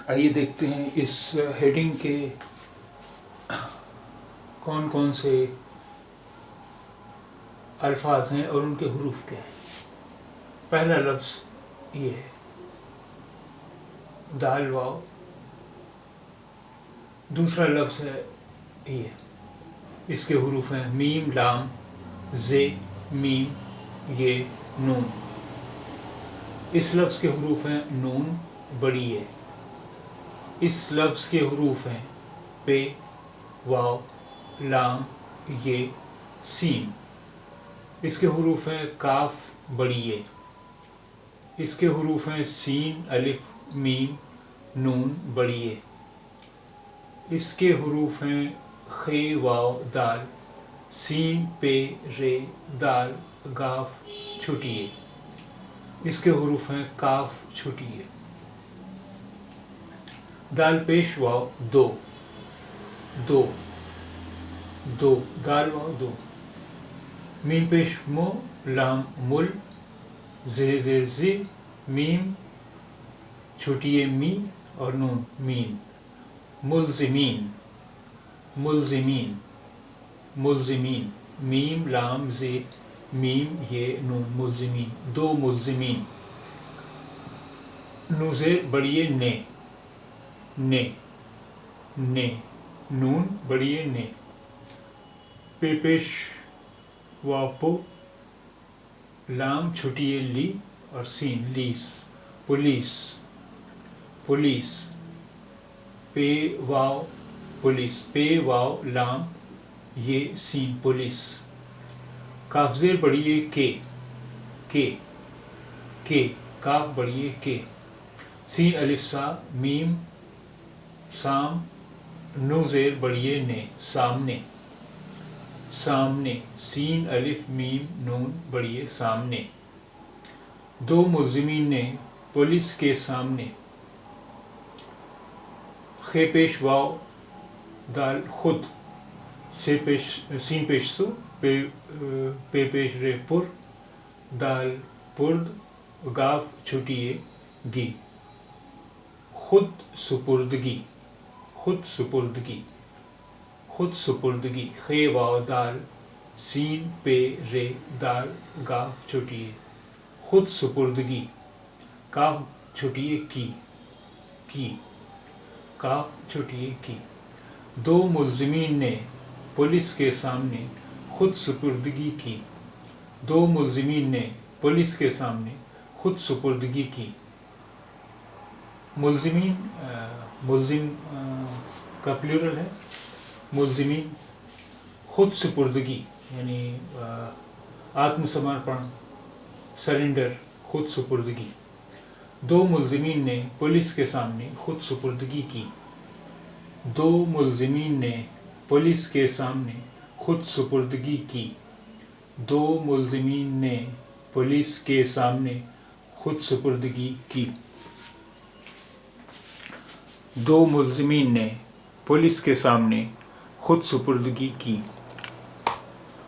آئیے دیکھتے ہیں اس ہیڈنگ کے کون کون سے الفاظ ہیں اور ان کے حروف کیا ہیں۔ پہلا لفظ یہ ہے دال واو، دوسرا لفظ ہے یہ، اس کے حروف ہیں میم لام زے میم یہ نون۔ اس لفظ کے حروف ہیں نون بڑی یہ۔ اس لفظ کے حروف ہیں پے واو لام یہ سین۔ اس کے حروف ہیں کاف بڑی یہ۔ اس کے حروف ہیں سین الف میم نون بڑی یہ۔ اس کے حروف ہیں خے واو دال سین پے رے دال گاف چھوٹی یہ۔ اس کے حروف ہیں کاف چھوٹی یہ۔ دال پیش واو دو دو دو دال واو دو۔ میم پیش مو لام مل زے زیر زی میم چھوٹی یہ می اور نون میم۔ ملزمین ملزمین ملزمین میم لام زے میم یہ نون ملزمین۔ دو ملزمین۔ نو زیر بڑی نے نے نے نون بڑی نے۔ پے پیش واو پو لام چھوٹی یہ لی اور سین لیس پولیس پولیس۔ پے واو پولیس پے واو لام یہ سین پولیس۔ کاف زیر بڑی یہ کے کاف بڑی یہ کے۔ سین الف سا میم سام نو زیر بڑی یہ نے سامنے سامنے سین الف میم نون بڑی یہ سامنے۔ دو ملزمین نے پولیس کے سامنے۔ خے پیش واو دال خود سین پیش سو پے پیش رے پر دال پرد گاف چھوٹی یہ گی۔ خود سپردگی خود سپردگی خود سپردگی۔ خے واو دال سین پے رے دال گاف چھوٹی یہ خود سپردگی۔ کاف چھوٹی یہ کی کاف چھوٹی یہ کی۔ دو ملزمین نے پولیس کے سامنے خود سپردگی کی۔ دو ملزمین نے پولیس کے سامنے خود سپردگی کی۔ ملزمین ملزم کا پلیورل ہے ملزمین۔ خود سپردگی یعنی آتم سمرپن سرنڈر خود سپردگی۔ دو ملزمین نے پولیس کے سامنے خود سپردگی کی۔ دو ملزمین نے پولیس کے سامنے خود سپردگی کی۔ دو ملزمین نے پولیس کے سامنے خود سپردگی کی۔ دو ملزمین نے پولیس کے سامنے خود سپردگی کی۔